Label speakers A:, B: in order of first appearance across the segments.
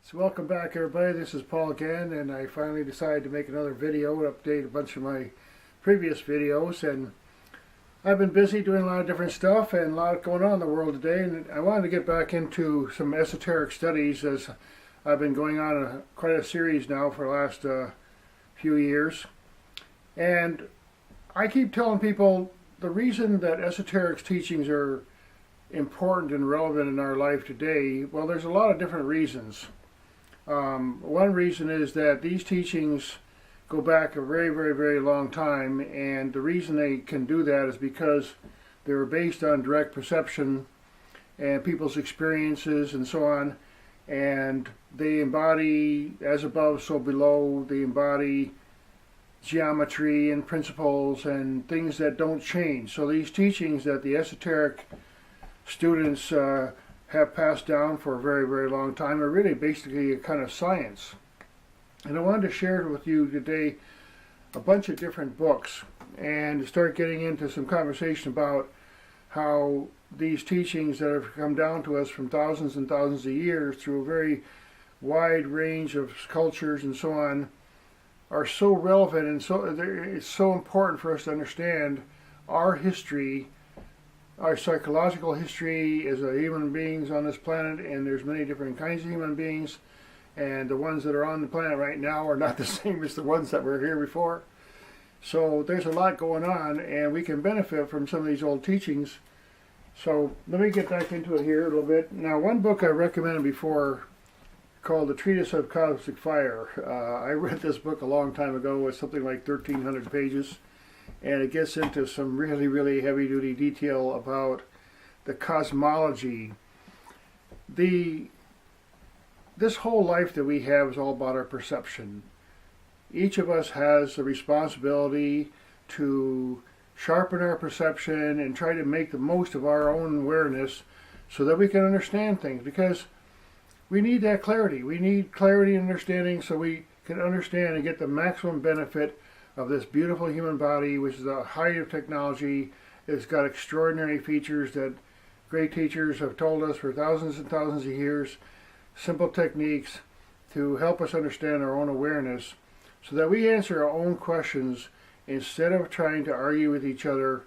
A: So welcome back everybody, this is Paul again, and I finally decided to make another video, update a bunch of my previous videos. And I've been busy doing a lot of different stuff and a lot going on in the world today, and I wanted to get back into some esoteric studies, as I've been going on quite a series now for the last few years. And I keep telling people the reason that esoteric teachings are important and relevant in our life today, well, there's a lot of different reasons. One reason is that these teachings go back a very, very, very long time, and the reason they can do that is because they were based on direct perception and people's experiences and so on, and they embody as above, so below. They embody geometry and principles and things that don't change. So these teachings that the esoteric students have passed down for a very, very long time are really basically a kind of science. And I wanted to share with you today a bunch of different books and start getting into some conversation about how these teachings that have come down to us from thousands and thousands of years through a very wide range of cultures and so on are so relevant, and it's so important for us to understand our history, our psychological history as human beings on this planet. And there's many different kinds of human beings, and the ones that are on the planet right now are not the same as the ones that were here before. So there's a lot going on, and we can benefit from some of these old teachings. So let me get back into it here a little bit. Now, one book I recommended before called the Treatise of Cosmic Fire. I read this book a long time ago. It's something like 1,300 pages. And it gets into some really, really heavy-duty detail about the cosmology. This whole life that we have is all about our perception. Each of us has a responsibility to sharpen our perception and try to make the most of our own awareness so that we can understand things, because we need that clarity. We need clarity and understanding so we can understand and get the maximum benefit of this beautiful human body, which is the height of technology. It's got extraordinary features that great teachers have told us for thousands and thousands of years, simple techniques to help us understand our own awareness so that we answer our own questions instead of trying to argue with each other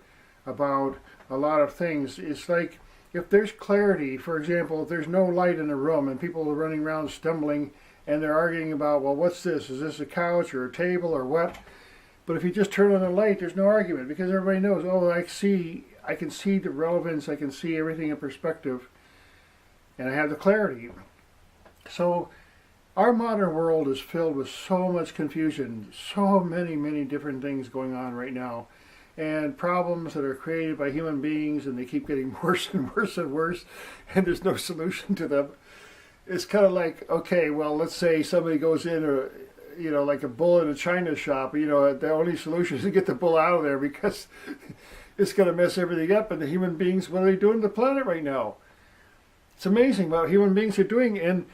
A: about a lot of things. It's like if there's clarity, for example, if there's no light in a room and people are running around stumbling and they're arguing about, well, what's this? Is this a couch or a table or what? But if you just turn on the light, there's no argument, because everybody knows, oh, I can see the relevance, I can see everything in perspective, and I have the clarity. So our modern world is filled with so much confusion, so many, many different things going on right now, and problems that are created by human beings, and they keep getting worse and worse and worse, and there's no solution to them. It's kind of like, okay, well, let's say somebody goes in, or like a bull in a china shop, the only solution is to get the bull out of there, because it's going to mess everything up. And the human beings, what are they doing to the planet right now? It's amazing what human beings are doing. And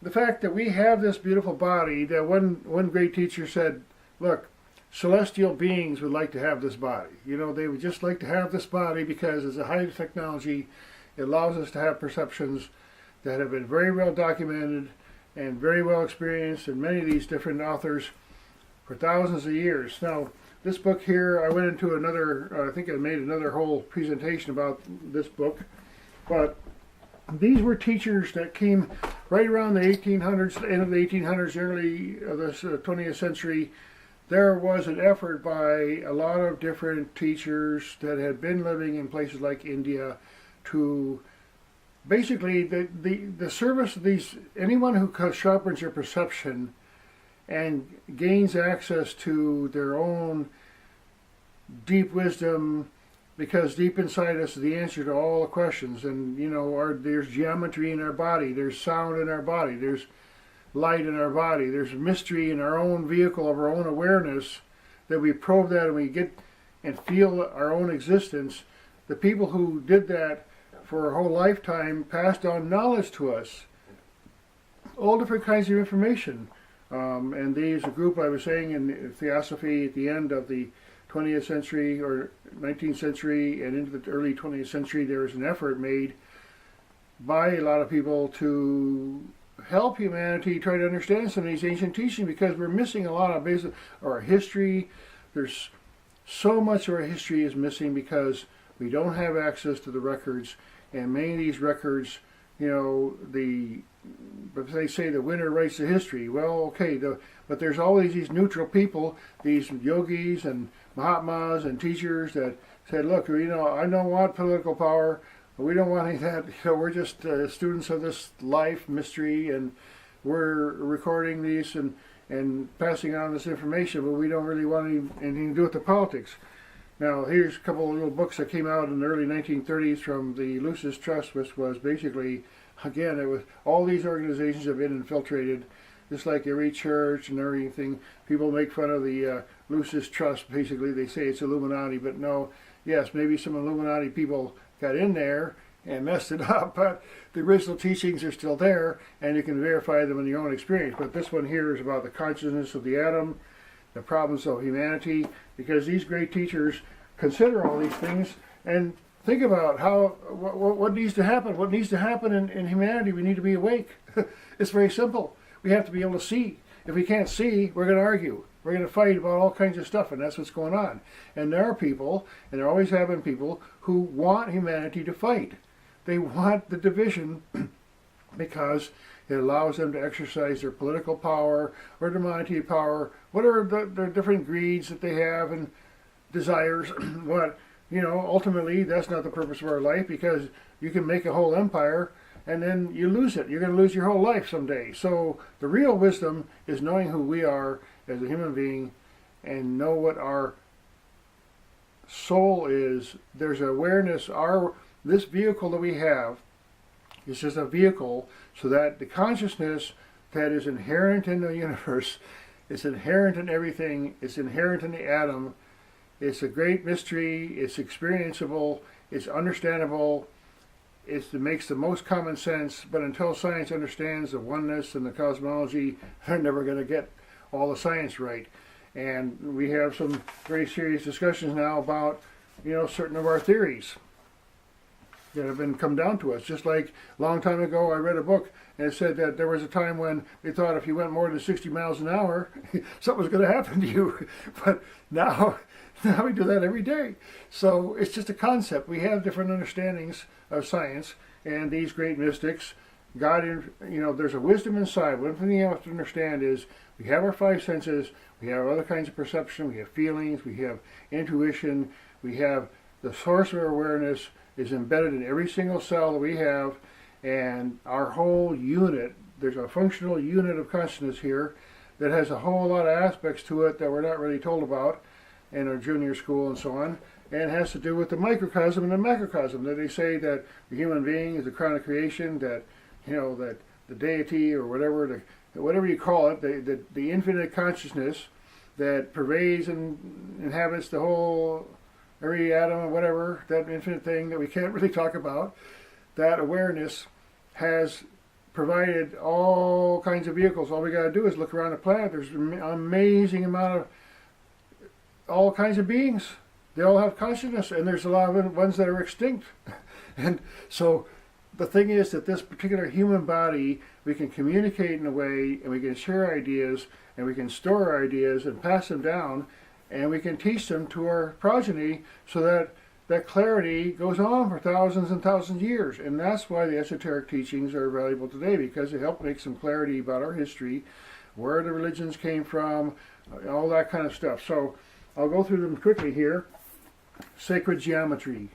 A: the fact that we have this beautiful body, that one great teacher said, look, celestial beings would like to have this body. They would just like to have this body because it's a high technology. It allows us to have perceptions that have been very well documented and very well experienced in many of these different authors for thousands of years. Now, this book here, I went into another, I think I made another whole presentation about this book, but these were teachers that came right around the 1800s, the end of the 1800s, early of the 20th century. There was an effort by a lot of different teachers that had been living in places like India to basically, the service of these, anyone who sharpens your perception and gains access to their own deep wisdom, because deep inside us is the answer to all the questions. And there's geometry in our body, there's sound in our body, there's light in our body, there's mystery in our own vehicle of our own awareness, that we probe that and we get and feel our own existence. The people who did that for a whole lifetime passed on knowledge to us, all different kinds of information. And there's a group, I was saying, in Theosophy at the end of the 20th century or 19th century and into the early 20th century, there was an effort made by a lot of people to help humanity try to understand some of these ancient teachings, because we're missing a lot of basic, our history. There's so much of our history is missing because we don't have access to the records, and many of these records, you know, but they say the winner writes the history. Well, okay, but there's always these neutral people, these yogis and Mahatmas and teachers that said, look, you know, I don't want political power. We don't want any of that. You know, we're just students of this life mystery, and we're recording these and passing on this information, but we don't really want anything to do with the politics. Now, here's a couple of little books that came out in the early 1930s from the Lucis Trust, which was basically, again, it was all these organizations have been infiltrated, just like every church and everything. People make fun of the Lucis Trust. Basically, they say it's Illuminati, but no. Yes, maybe some Illuminati people got in there and messed it up, but the original teachings are still there, and you can verify them in your own experience. But this one here is about the consciousness of the atom, the problems of humanity, because these great teachers consider all these things and think about what needs to happen. What needs to happen in humanity? We need to be awake. It's very simple. We have to be able to see. If we can't see, we're going to argue. We're going to fight about all kinds of stuff, and that's what's going on. And there are people, and there always have been people, who want humanity to fight. They want the division because it allows them to exercise their political power or their monetary power, whatever the different greeds that they have and desires. But, you know, ultimately, that's not the purpose of our life, because you can make a whole empire and then you lose it. You're going to lose your whole life someday. So the real wisdom is knowing who we are as a human being and know what our soul is. There's awareness. This vehicle that we have is just a vehicle, so that the consciousness that is inherent in the universe, it's inherent in everything, it's inherent in the atom. It's a great mystery, it's experienceable, it's understandable, it makes the most common sense, but until science understands the oneness and the cosmology, they're never going to get all the science right. And we have some very serious discussions now about, you know, certain of our theories that have been come down to us. Just like a long time ago, I read a book and it said that there was a time when they thought if you went more than 60 miles an hour, something was going to happen to you. But now we do that every day. So it's just a concept. We have different understandings of science, and these great mystics, God, you know, there's a wisdom inside. One thing you have to understand is we have our five senses, we have other kinds of perception, we have feelings, we have intuition, we have the source of our awareness is embedded in every single cell that we have, and our whole unit, there's a functional unit of consciousness here that has a whole lot of aspects to it that we're not really told about in our junior school and so on, and it has to do with the microcosm and the macrocosm, that they say that the human being is the crown of creation, that, you know, that the deity or whatever you call it, the infinite consciousness that pervades and inhabits the whole, every atom or whatever, that infinite thing that we can't really talk about, that awareness has provided all kinds of vehicles. All we got to do is look around the planet. There's an amazing amount of all kinds of beings. They all have consciousness, and there's a lot of ones that are extinct. And so the thing is that this particular human body, we can communicate in a way, and we can share ideas, and we can store our ideas and pass them down, and we can teach them to our progeny, so that that clarity goes on for thousands and thousands of years. And that's why the esoteric teachings are valuable today, because they help make some clarity about our history, where the religions came from, all that kind of stuff. So I'll go through them quickly here. Sacred geometry.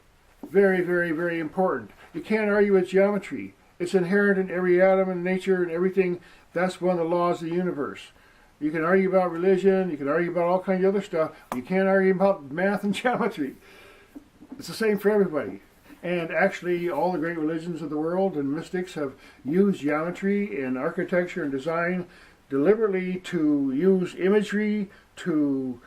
A: Very, very, very important. You can't argue with geometry. It's inherent in every atom and nature and everything. That's one of the laws of the universe. You can argue about religion, you can argue about all kinds of other stuff, but you can't argue about math and geometry. It's the same for everybody. And actually, all the great religions of the world and mystics have used geometry in architecture and design deliberately to use imagery, to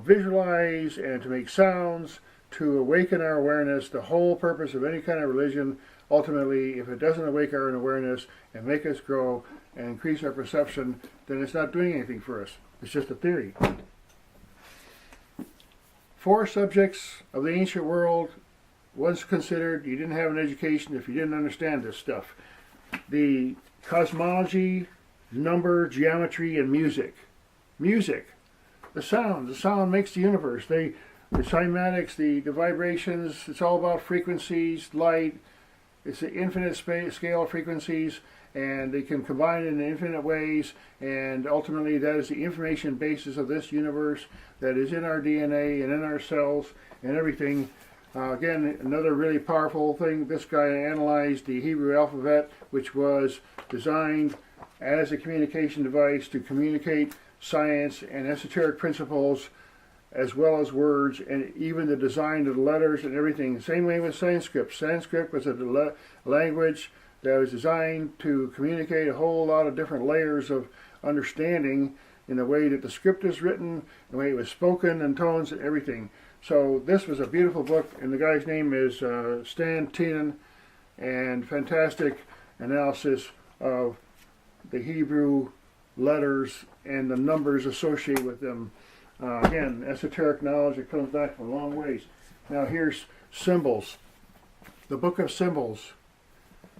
A: visualize and to make sounds, to awaken our awareness. The whole purpose of any kind of religion, ultimately, if it doesn't awaken our awareness and make us grow and increase our perception, then it's not doing anything for us. It's just a theory. 4 subjects of the ancient world. Once considered, you didn't have an education if you didn't understand this stuff. The cosmology, number, geometry, and music. Music, the sound makes the universe. The cymatics, the vibrations, it's all about frequencies, light. It's an infinite scale of frequencies, and they can combine in infinite ways, and ultimately that is the information basis of this universe that is in our DNA and in our cells and everything. Again, another really powerful thing, this guy analyzed the Hebrew alphabet, which was designed as a communication device to communicate science and esoteric principles, as well as words, and even the design of the letters and everything. Same way with Sanskrit. Sanskrit was a language that was designed to communicate a whole lot of different layers of understanding in the way that the script is written, the way it was spoken, and tones and everything. So this was a beautiful book, and the guy's name is Stan Tenen, and fantastic analysis of the Hebrew letters and the numbers associated with them. Again, esoteric knowledge that comes back from a long ways. Now here's symbols. The book of symbols.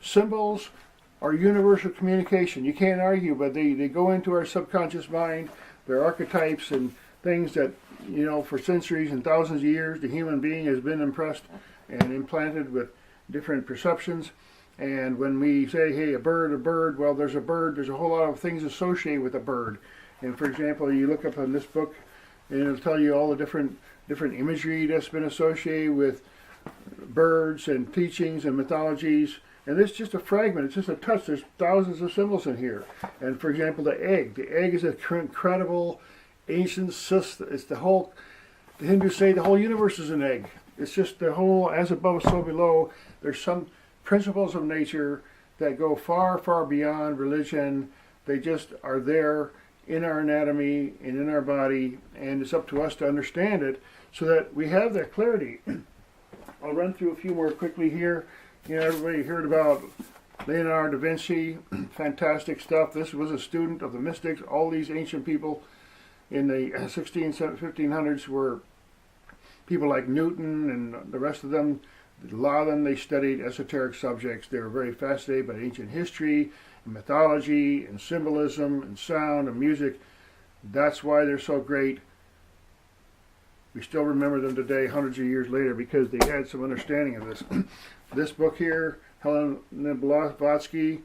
A: Symbols are universal communication. You can't argue, but they go into our subconscious mind. They're archetypes and things that, you know, for centuries and thousands of years, the human being has been impressed and implanted with different perceptions. And when we say, hey, a bird, well, there's a bird, there's a whole lot of things associated with a bird. And for example, you look up in this book, and it'll tell you all the different imagery that's been associated with birds and teachings and mythologies. And this is just a fragment, it's just a touch. There's thousands of symbols in here. And for example, the egg. The egg is an incredible ancient system. It's the Hindus say the whole universe is an egg. It's just the whole, as above, so below. There's some principles of nature that go far, far beyond religion. They just are there in our anatomy and in our body, and it's up to us to understand it so that we have that clarity. I'll run through a few more quickly here. You know, everybody heard about Leonardo da Vinci, fantastic stuff. This was a student of the mystics. All these ancient people in the 1500s were people like Newton and the rest of them. A lot of them, they studied esoteric subjects. They were very fascinated by ancient history and mythology and symbolism and sound and music. That's why they're so great. We still remember them today, hundreds of years later, because they had some understanding of this. This book here, Helena Blavatsky,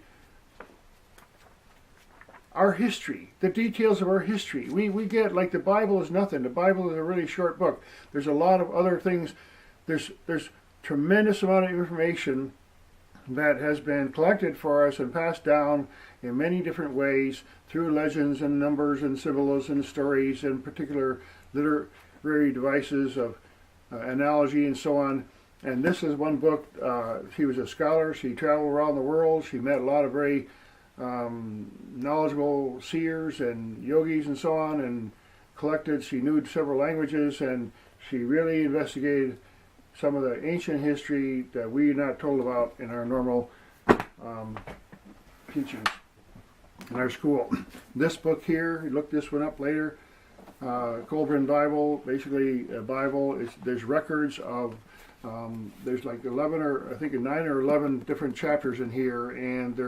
A: our history, the details of our history. We get, like, the Bible is nothing. The Bible is a really short book. There's a lot of other things. There's tremendous amount of information that has been collected for us and passed down in many different ways through legends and numbers and symbols and stories and particular literary devices of analogy and so on. And this is one book. She was a scholar. She traveled around the world. She met a lot of very knowledgeable seers and yogis and so on, and collected. She knew several languages, and she really investigated some of the ancient history that we're not told about in our normal teachings in our school. This book here, you look this one up later, Colburn Bible, basically a Bible. There's records of, there's like 11 or I think 9 or 11 different chapters in here, and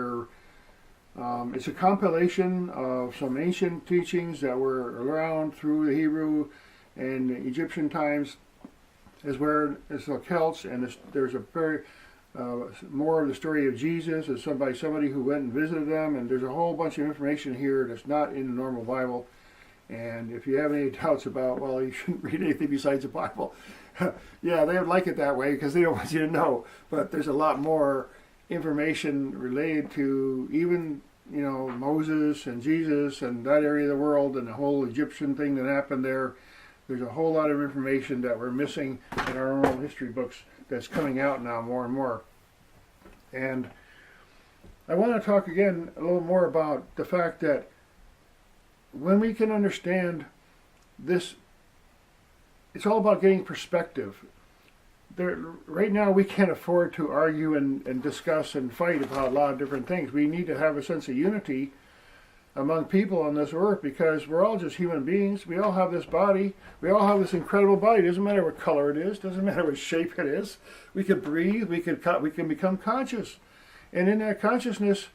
A: it's a compilation of some ancient teachings that were around through the Hebrew and Egyptian times, is where it's the Celts, and there's a very more of the story of Jesus as somebody who went and visited them, and there's a whole bunch of information here that's not in the normal Bible. And if you have any doubts about, well, you shouldn't read anything besides the Bible, yeah, they would like it that way because they don't want you to know. But there's a lot more information related to even, you know, Moses and Jesus and that area of the world and the whole Egyptian thing that happened there. There's a whole lot of information that we're missing in our oral history books that's coming out now more and more. And I want to talk again a little more about the fact that when we can understand this, it's all about getting perspective. Right now we can't afford to argue and discuss and fight about a lot of different things. We need to have a sense of unity among people on this earth, because we're all just human beings. We all have this body. We all have this incredible body. It doesn't matter what color it is. Doesn't matter what shape it is. We can breathe. We can become conscious. And in that consciousness,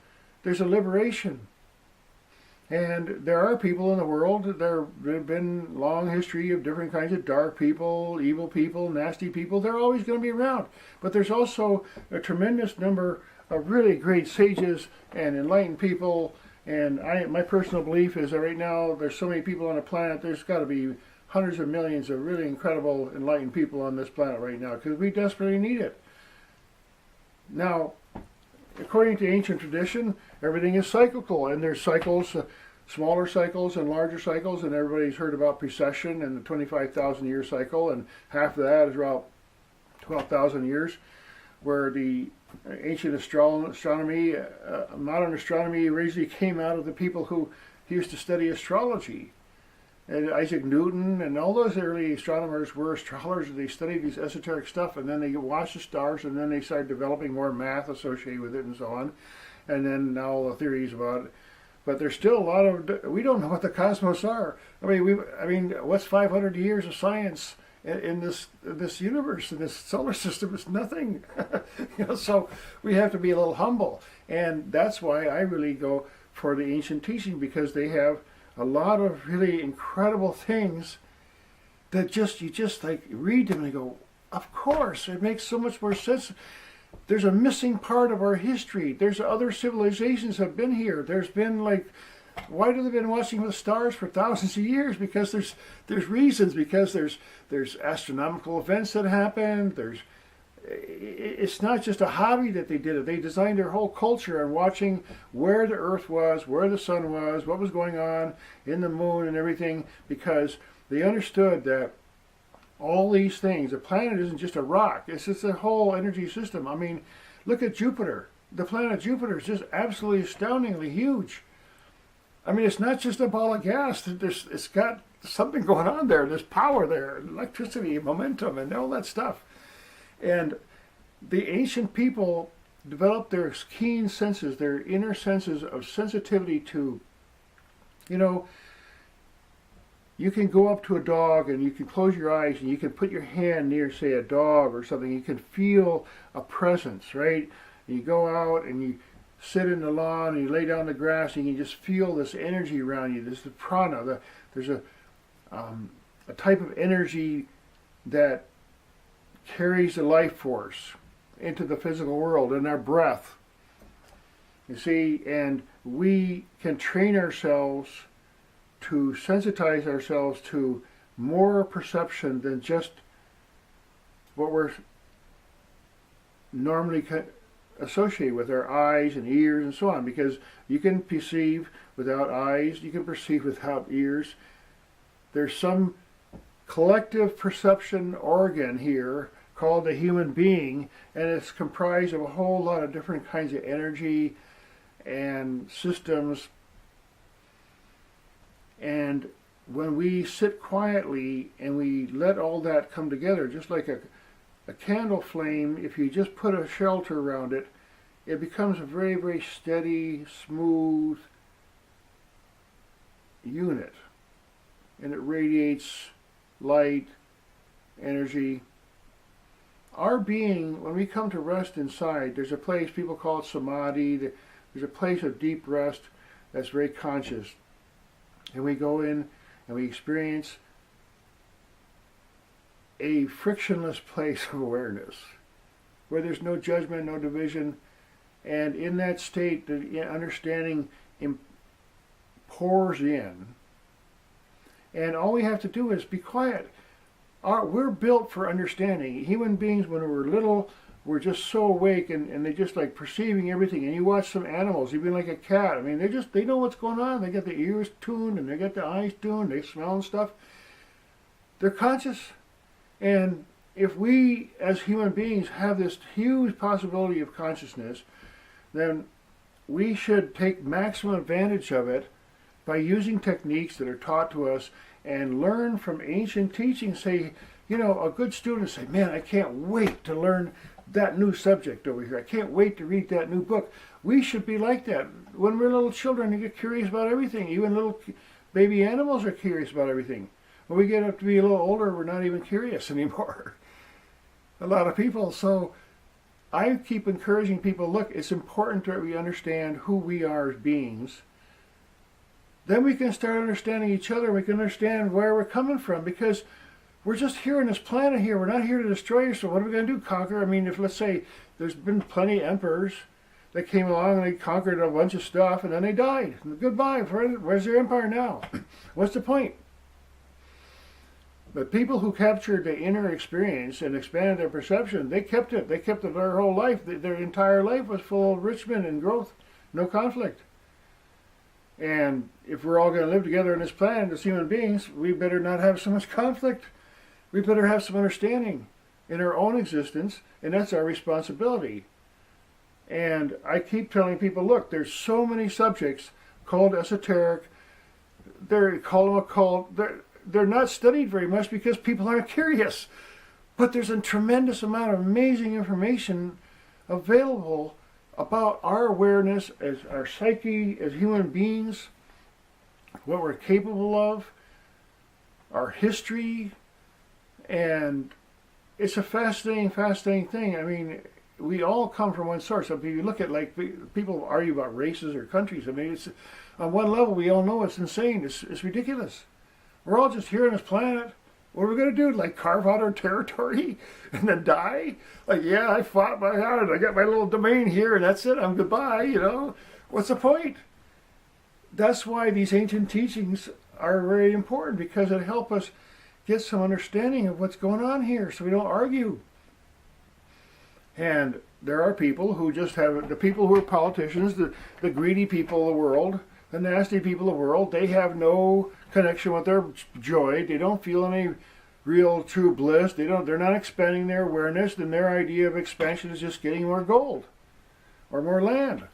A: there's a liberation. And there are people in the world, there have been long history of different kinds of dark people, evil people, nasty people. They're always going to be around. But there's also a tremendous number of really great sages and enlightened people. And my personal belief is that right now there's so many people on the planet, there's got to be hundreds of millions of really incredible enlightened people on this planet right now, because we desperately need it. Now, according to ancient tradition, everything is cyclical, and there's cycles, smaller cycles and larger cycles, and everybody's heard about precession and the 25,000 year cycle, and half of that is about 12,000 years, where the ancient astronomy, modern astronomy originally came out of the people who used to study astrology. And Isaac Newton and all those early astronomers were astrologers. They studied these esoteric stuff, and then they watched the stars, and then they started developing more math associated with it and so on. And then now all the theories about it. But there's still a lot of, we don't know what the cosmos are. I mean, what's 500 years of science in this universe, in this solar system? It's nothing. So we have to be a little humble. And that's why I really go for the ancient teaching, because they have a lot of really incredible things that you just like read them and go, of course, it makes so much more sense. There's a missing part of our history. There's other civilizations have been here. There's been why have they been watching the stars for thousands of years? Because there's reasons. Because there's astronomical events that happened. It's not just a hobby that they did it. They designed their whole culture on watching where the earth was, where the sun was, what was going on in the moon and everything, because they understood that all these things, the planet isn't just a rock, it's just a whole energy system. I mean, look at Jupiter. The planet Jupiter is just absolutely astoundingly huge. I mean, it's not just a ball of gas. It's got something going on there. There's power there, electricity, momentum, and all that stuff. And the ancient people developed their keen senses, their inner senses of sensitivity to, you can go up to a dog and you can close your eyes and you can put your hand near, say, a dog or something. You can feel a presence, right? And you go out and you sit in the lawn and you lay down the grass and you can just feel this energy around you. This is the prana. There's a type of energy that carries the life force into the physical world, in our breath. You see, and we can train ourselves to sensitize ourselves to more perception than just what we're normally associated with our eyes and ears and so on, because you can perceive without eyes, you can perceive without ears. There's some collective perception organ here called the human being, and it's comprised of a whole lot of different kinds of energy and systems. And when we sit quietly and we let all that come together, just like a candle flame, if you just put a shelter around it, it becomes a very, very steady, smooth unit. And it radiates light, energy. Our being, when we come to rest inside, there's a place, people call it Samadhi, there's a place of deep rest that's very conscious. And we go in and we experience a frictionless place of awareness, where there's no judgment, no division, and in that state, the understanding pours in. And all we have to do is be quiet. We're built for understanding. Human beings, when we're little, we're just so awake and they just like perceiving everything. And you watch some animals, even like a cat. I mean, they know what's going on. They got the ears tuned and they got the eyes tuned. They smell and stuff. They're conscious. And if we, as human beings, have this huge possibility of consciousness, then we should take maximum advantage of it by using techniques that are taught to us and learn from ancient teachings. Say, a good student say, man, I can't wait to learn that new subject over here. I can't wait to read that new book. We should be like that. When we're little children, we get curious about everything. Even little baby animals are curious about everything. When we get up to be a little older, we're not even curious anymore. A lot of people. So I keep encouraging people, look, it's important that we understand who we are as beings. Then we can start understanding each other. We can understand where we're coming from, because we're just here on this planet here. We're not here to destroy. So what are we going to do? Conquer? I mean, if, let's say, there's been plenty of emperors that came along and they conquered a bunch of stuff and then they died. Goodbye. Where's their empire now? What's the point? But people who captured the inner experience and expanded their perception, they kept it. They kept it their whole life. Their entire life was full of enrichment and growth, no conflict. And if we're all going to live together on this planet as human beings, we better not have so much conflict. We better have some understanding in our own existence, and that's our responsibility. And I keep telling people, look, there's so many subjects called esoteric. They're called them occult. They're not studied very much because people aren't curious. But there's a tremendous amount of amazing information available about our awareness as our psyche, as human beings, what we're capable of, our history, and it's a fascinating thing. I mean, we all come from one source. If you look at, like, people argue about races or countries, I mean, it's on one level we all know it's insane. It's ridiculous. We're all just here on this planet. What are we going to do? Like, carve out our territory and then die? Like, yeah, I fought my hard. I got my little domain here and that's it. I'm goodbye, you know. What's the point? That's why these ancient teachings are very important, because it helps us get some understanding of what's going on here so we don't argue. And there are people who just have, the people who are politicians, the greedy people of the world, the nasty people of the world, they have no connection with their joy. They don't feel any real true bliss. They're not expanding their awareness, and their idea of expansion is just getting more gold or more land.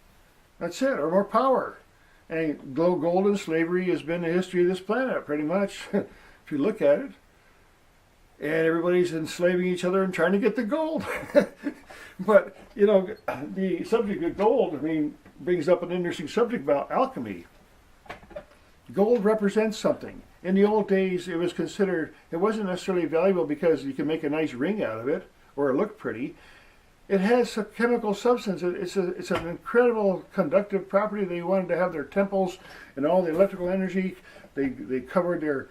A: That's it, or more power. And gold and slavery has been the history of this planet, pretty much, if you look at it. And everybody's enslaving each other and trying to get the gold. But, you know, the subject of gold, I mean, brings up an interesting subject about alchemy. Gold represents something. In the old days, it was considered, it wasn't necessarily valuable because you can make a nice ring out of it, or it looked pretty. It has a chemical substance. It's an incredible conductive property. They wanted to have their temples and all the electrical energy. They covered their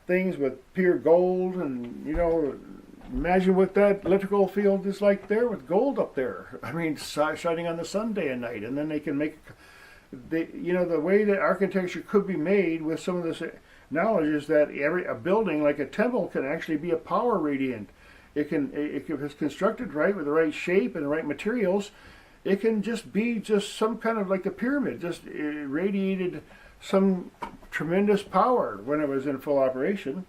A: things with pure gold, and, you know, imagine what that electrical field is like there with gold up there. I mean, shining on the sun day and night. And then they can make, you know, the way that architecture could be made with some of this knowledge is that a building like a temple can actually be a power radiant. If it's constructed right with the right shape and the right materials, it can just be just some kind of like the pyramid, just radiated some tremendous power when it was in full operation.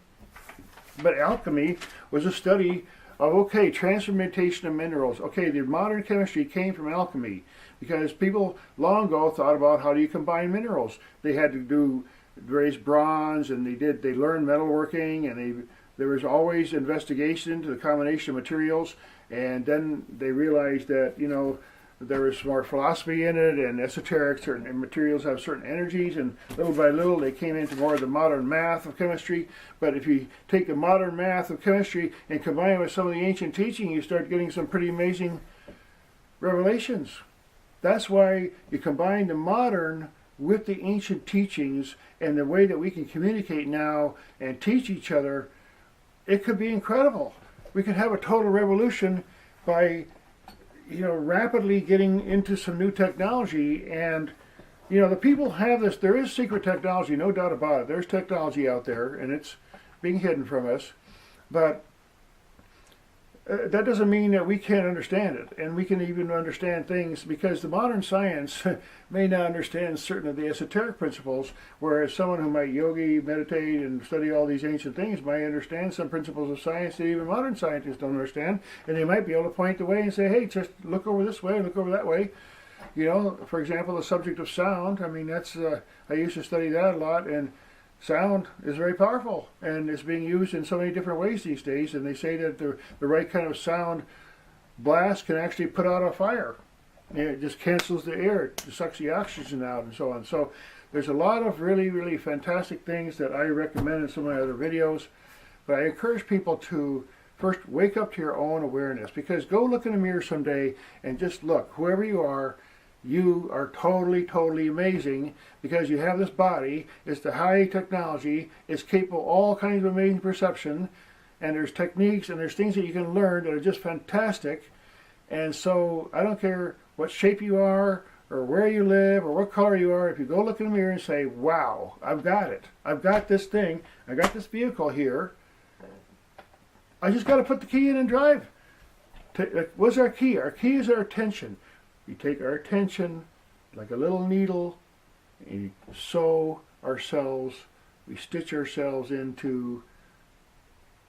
A: But alchemy was a study of, okay, transmutation of minerals. Okay, the modern chemistry came from alchemy because people long ago thought about how do you combine minerals. They had to raise bronze, and they learned metalworking, and there was always investigation into the combination of materials, and then they realized that, you know, there was more philosophy in it, and esoteric, certain materials have certain energies, and little by little they came into more of the modern math of chemistry. But if you take the modern math of chemistry and combine it with some of the ancient teaching, you start getting some pretty amazing revelations. That's why you combine the modern with the ancient teachings and the way that we can communicate now and teach each other. It could be incredible. We could have a total revolution by, you know, rapidly getting into some new technology. And, you know, the people have this, there is secret technology, no doubt about it. There's technology out there, and it's being hidden from us. But that doesn't mean that we can't understand it. And we can even understand things, because the modern science may not understand certain of the esoteric principles, whereas someone who might yogi, meditate, and study all these ancient things might understand some principles of science that even modern scientists don't understand. And they might be able to point the way and say, hey, just look over this way, look over that way. You know, for example, the subject of sound, I mean, that's, I used to study that a lot, and sound is very powerful, and it's being used in so many different ways these days. And they say that the right kind of sound blast can actually put out a fire. And it just cancels the air, it sucks the oxygen out, and so on. So there's a lot of really, really fantastic things that I recommend in some of my other videos. But I encourage people to first wake up to your own awareness. Because go look in the mirror someday and just look. Whoever you are totally, totally amazing because you have this body. It's the high technology. It's capable of all kinds of amazing perception. And there's techniques and there's things that you can learn that are just fantastic. And so I don't care what shape you are or where you live or what color you are. If you go look in the mirror and say, wow, I've got it. I've got this thing. I got this vehicle here. I just got to put the key in and drive. What's our key? Our key is our attention. We take our attention like a little needle and we sew ourselves, we stitch ourselves into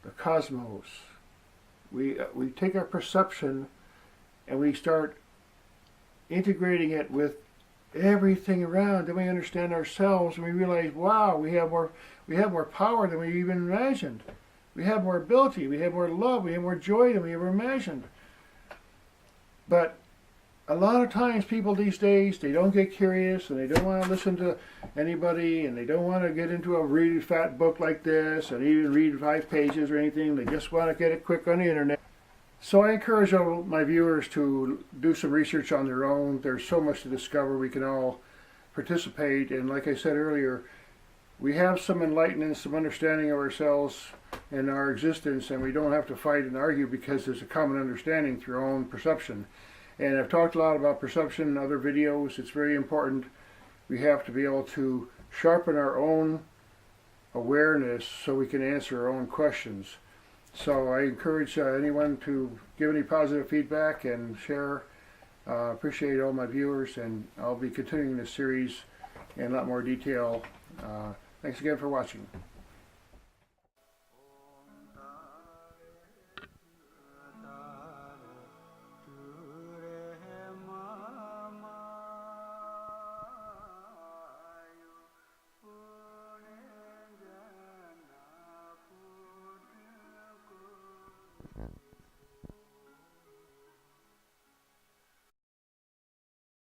A: the cosmos. We take our perception and we start integrating it with everything around. Then we understand ourselves and we realize, wow, we have more power than we even imagined. We have more ability, we have more love, we have more joy than we ever imagined. But a lot of times people these days, they don't get curious and they don't want to listen to anybody and they don't want to get into a really fat book like this and even read 5 pages or anything. They just want to get it quick on the internet. So I encourage all my viewers to do some research on their own. There's so much to discover. We can all participate, and like I said earlier, we have some enlightenment, some understanding of ourselves and our existence, and we don't have to fight and argue because there's a common understanding through our own perception. And I've talked a lot about perception in other videos. It's very important. We have to be able to sharpen our own awareness so we can answer our own questions. So I encourage anyone to give any positive feedback and share. Appreciate all my viewers, and I'll be continuing this series in a lot more detail. Thanks again for watching.